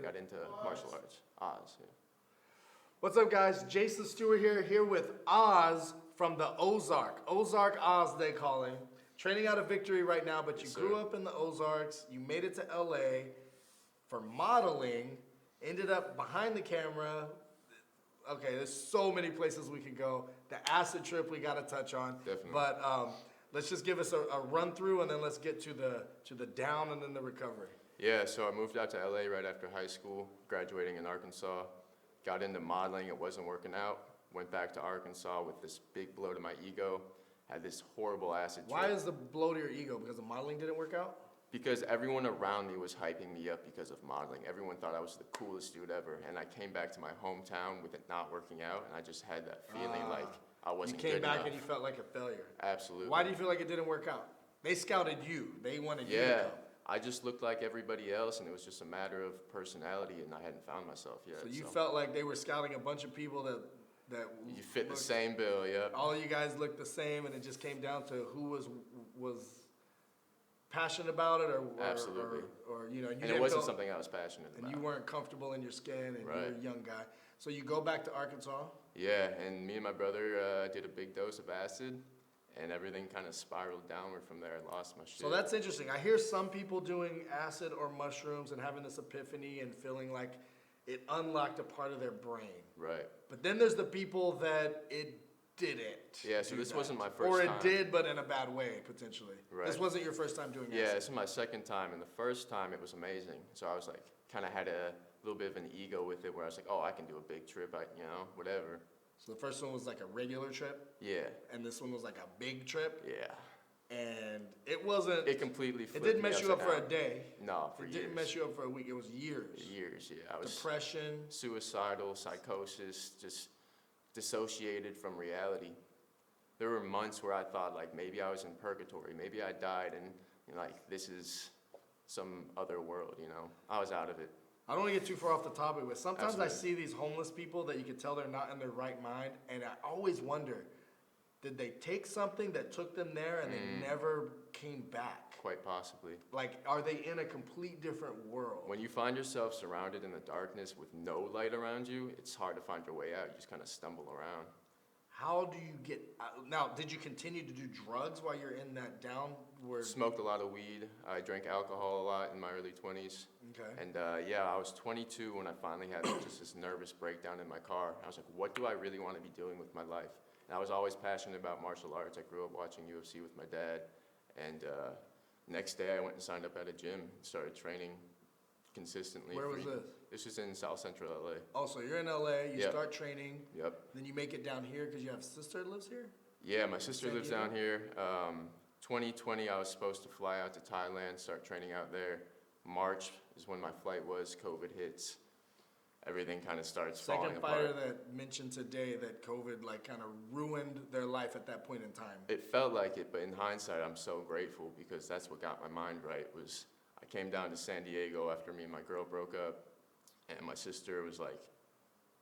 got into martial arts. Oz, yeah. What's up, guys? Jason Stewart here with Oz from the Ozark. Ozark Oz, they call him. Training out of Victory right now, but you grew up in the Ozarks. You made it to LA for modeling, ended up behind the camera. Okay, there's so many places we could go. The acid trip we got to touch on. Definitely. But let's just give us a run through, and then let's get to the down and then the recovery. Yeah, so I moved out to LA right after high school, graduating in Arkansas. Got into modeling, it wasn't working out. Went back to Arkansas with this big blow to my ego. Had this horrible acid trip. Why is the blow to your ego? Because the modeling didn't work out? Because everyone around me was hyping me up because of modeling. Everyone thought I was the coolest dude ever. And I came back to my hometown with it not working out, and I just had that feeling like I wasn't good enough. You came back and you felt like a failure. Absolutely. Why do you feel like it didn't work out? They scouted you. They wanted you to Yeah, go. I just looked like everybody else, and it was just a matter of personality, and I hadn't found myself yet. So you felt like they were scouting a bunch of people that you fit the same bill, yep. All you guys looked the same, and it just came down to who was passionate about it, or absolutely, or you know, and it wasn't something I was passionate about. And you weren't comfortable in your skin, and right. you were a young guy. So you go back to Arkansas. Yeah, and me and my brother did a big dose of acid, and everything kind of spiraled downward from there. I lost my shit. So that's interesting. I hear some people doing acid or mushrooms and having this epiphany and feeling like it unlocked a part of their brain. Right. But then there's the people that it didn't. Yeah, so this wasn't my first time. Or it time. did, but in a bad way, potentially. Right. This wasn't your first time doing acid. Yeah, this is my second time, and the first time it was amazing. So I was like, kind of had a little bit of an ego with it, where I was like, oh, I can do a big trip, whatever. So the first one was like a regular trip? Yeah. And this one was like a big trip? Yeah. And it wasn't... It completely flipped. It didn't mess you up for a day. No, for years. It didn't mess you up for a week. It was years. Years, yeah. I was depression. Suicidal, psychosis, just dissociated from reality. There were months where I thought, like, maybe I was in purgatory. Maybe I died, and, like, this is some other world, I was out of it. I don't want to get too far off the topic, but sometimes Absolutely. I see these homeless people that you can tell they're not in their right mind, and I always wonder, did they take something that took them there and they never came back? Quite possibly. Like, are they in a complete different world? When you find yourself surrounded in the darkness with no light around you, it's hard to find your way out. You just kind of stumble around. How do you get out? Now, did you continue to do drugs while you're in that downward? Smoked a lot of weed. I drank alcohol a lot in my early 20s. Okay. And I was 22 when I finally had just this nervous breakdown in my car. I was like, what do I really want to be doing with my life? And I was always passionate about martial arts. I grew up watching UFC with my dad. And next day I went and signed up at a gym and started training consistently. Where was this? This was in South Central LA. Oh, so you're in LA, you start training. Yep. Then you make it down here because you have a sister that lives here? Yeah, my sister lives down here. 2020, I was supposed to fly out to Thailand, start training out there. March is when my flight was. COVID hits. Everything kind of starts falling apart. Second fighter that mentioned today that COVID kind of ruined their life at that point in time. It felt like it, but in hindsight, I'm so grateful because that's what got my mind right. I came down to San Diego after me and my girl broke up, and my sister was like,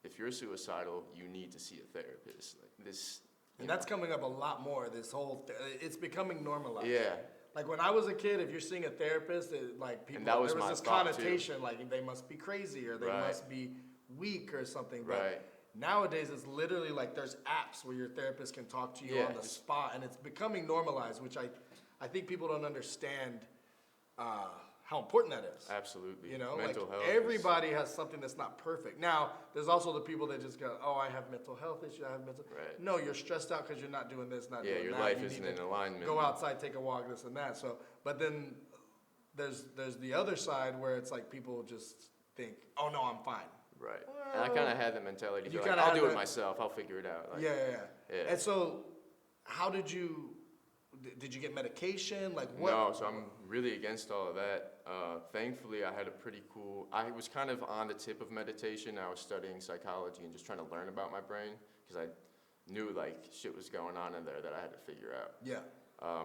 if you're suicidal, you need to see a therapist. Like this. And that's coming up a lot more, this whole, it's becoming normalized. Yeah. Like when I was a kid, if you're seeing a therapist, people, there was this connotation, like they must be crazy or they must be weak or something. But nowadays, it's literally like there's apps where your therapist can talk to you on the spot, and it's becoming normalized, which I think people don't understand how important that is. Absolutely. Mental health. Everybody has something that's not perfect. Now, there's also the people that just go, oh, I have mental health issues, I have mental... Right. No, you're stressed out because you're not doing this, not doing that. Yeah, your life isn't in alignment. Go outside, take a walk, this and that. So, but then there's the other side where it's like people just think, oh, no, I'm fine. Right. Well, and I kind of had the mentality, you like, I'll do it myself, I'll figure it out. Like, yeah. And so, how did you get medication? Like what? No, so I'm really against all of that. Thankfully, I had I was kind of on the tip of meditation. I was studying psychology and just trying to learn about my brain because I knew like shit was going on in there that I had to figure out. Yeah.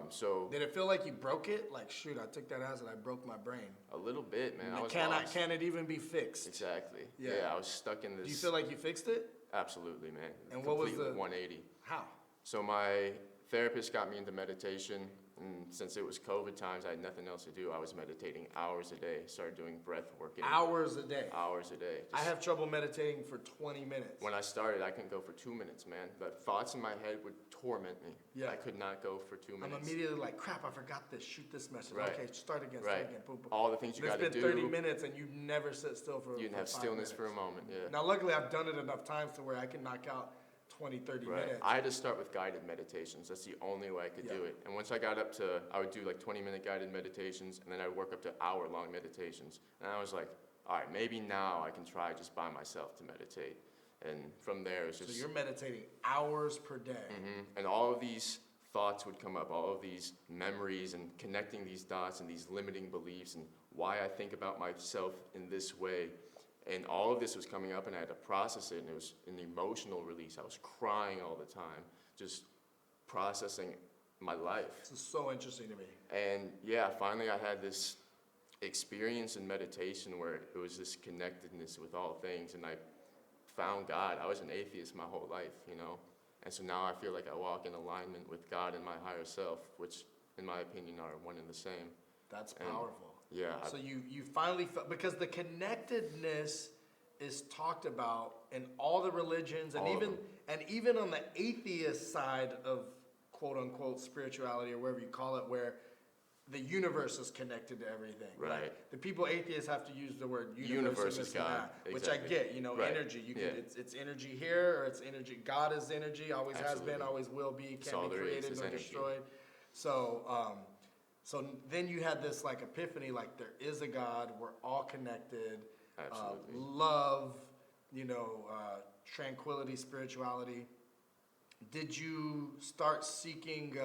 So did it feel like you broke it? Like, shoot, I took that acid, I broke my brain. A little bit, man. Can it even be fixed? Exactly. Yeah, I was stuck in this. Do you feel like you fixed it? Absolutely, man. And what was the 180? How? So my therapist got me into meditation, And since it was COVID times, I had nothing else to do. I was meditating hours a day. Started doing breath work. Hours a day? Hours a day. I have trouble meditating for 20 minutes. When I started, I couldn't go for 2 minutes, man. The thoughts in my head would torment me. Yeah. I could not go for 2 minutes. I'm immediately like, crap, I forgot this. Shoot this message. Right. Okay, start again, Right. Boom, boom. All the things you got to do. It's been 30 minutes and you never sit still for You didn't have 5 stillness minutes. for a moment, yeah. Now, luckily, I've done it enough times to where I can knock out 20, 30 Right. minutes. I had to start with guided meditations. That's the only way I could do it. And once I got up to, I would do like 20-minute guided meditations, and then I would work up to hour-long meditations. And I was like, all right, maybe now I can try just by myself to meditate. And from there, it's just... So you're meditating hours per day. And all of these thoughts would come up, all of these memories and connecting these dots and these limiting beliefs and why I think about myself in this way. And all of this was coming up, and I had to process it, and it was an emotional release. I was crying all the time, just processing my life. This is so interesting to me. And yeah, finally I had this experience in meditation where it was this connectedness with all things, and I found God. I was an atheist my whole life, you know? And so now I feel like I walk in alignment with God and my higher self, which in my opinion are one and the same. That's powerful. Yeah. So you finally felt, because the connectedness is talked about in all the religions, and even on the atheist side of quote unquote spirituality, or whatever you call it, where the universe is connected to everything. Right. Like, the people atheists have to use the word Universe is God. which I get. You know, Right. energy. You Yeah. can, it's energy here, or it's energy. God is energy. Always has Absolutely. been. Always will be. all Can't be there is created nor energy. destroyed. So. So then you had this like epiphany, like there is a God, we're all connected. Absolutely. Love, you know, tranquility, spirituality. Did you start seeking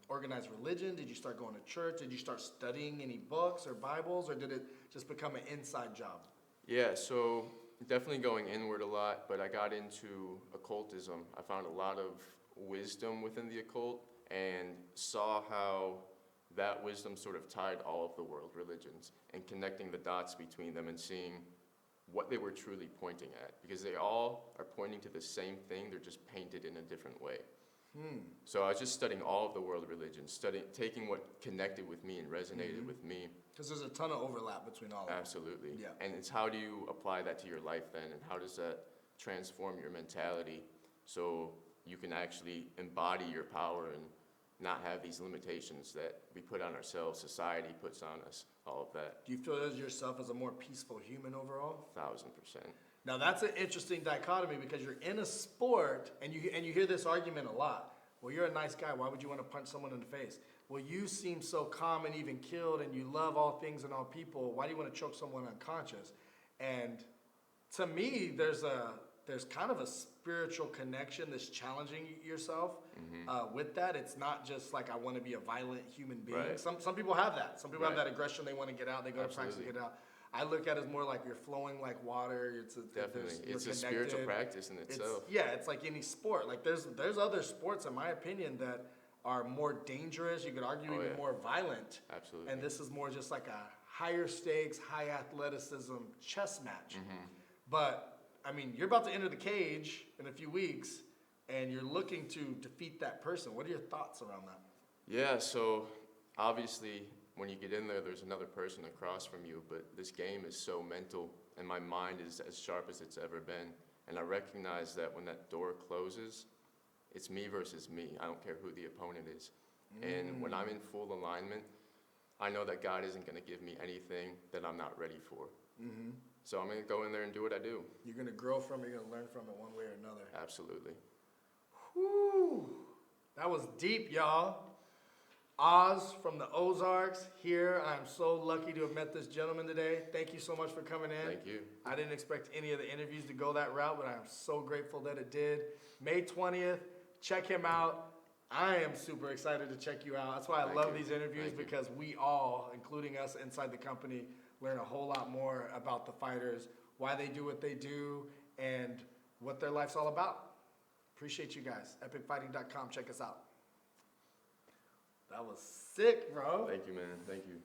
organized religion? Did you start going to church? Did you start studying any books or Bibles, or did it just become an inside job? Yeah, so definitely going inward a lot, but I got into occultism. I found a lot of wisdom within the occult and saw how that wisdom sort of tied all of the world religions and connecting the dots between them and seeing what they were truly pointing at, because they all are pointing to the same thing, they're just painted in a different way. So I was just studying all of the world religions, taking what connected with me and resonated with me. Because there's a ton of overlap between all of them. Absolutely. Yeah. And it's how do you apply that to your life then, and how does that transform your mentality so you can actually embody your power and not have these limitations that we put on ourselves, society puts on us, all of that. Do you feel as yourself as a more peaceful human overall? 1000%. Now that's an interesting dichotomy, because you're in a sport and you hear this argument a lot. Well, you're a nice guy. Why would you want to punch someone in the face? Well, you seem so calm and even killed, and you love all things and all people. Why do you want to choke someone unconscious? And to me, there's kind of a spiritual connection that's challenging yourself with that. It's not just like I want to be a violent human being. Right. Some people have that. Some people have Right. that aggression. They want to get out. They go to practice and get out. I look at it as more like you're flowing like water. Definitely. You're It's a spiritual practice in itself. It's like any sport. Like there's other sports, in my opinion, that are more dangerous. You could argue even more violent. Absolutely. And this is more just like a higher stakes, high athleticism chess match. But I mean, you're about to enter the cage in a few weeks, and you're looking to defeat that person. What are your thoughts around that? Yeah, so obviously when you get in there, there's another person across from you, but this game is so mental, and my mind is as sharp as it's ever been. And I recognize that when that door closes, it's me versus me. I don't care who the opponent is. And when I'm in full alignment, I know that God isn't going to give me anything that I'm not ready for. So I'm going to go in there and do what I do. You're going to grow from it. You're going to learn from it one way or another. Absolutely. Whew. That was deep, y'all. Oz from the Ozarks here. I'm so lucky to have met this gentleman today. Thank you so much for coming in. Thank you. I didn't expect any of the interviews to go that route, but I'm so grateful that it did. May 20th, check him out. I am super excited to check you out. That's why I love these interviews, because we all, including us inside the company, learn a whole lot more about the fighters, why they do what they do, and what their life's all about. Appreciate you guys. EpicFighting.com. Check us out. That was sick, bro. Thank you, man. Thank you.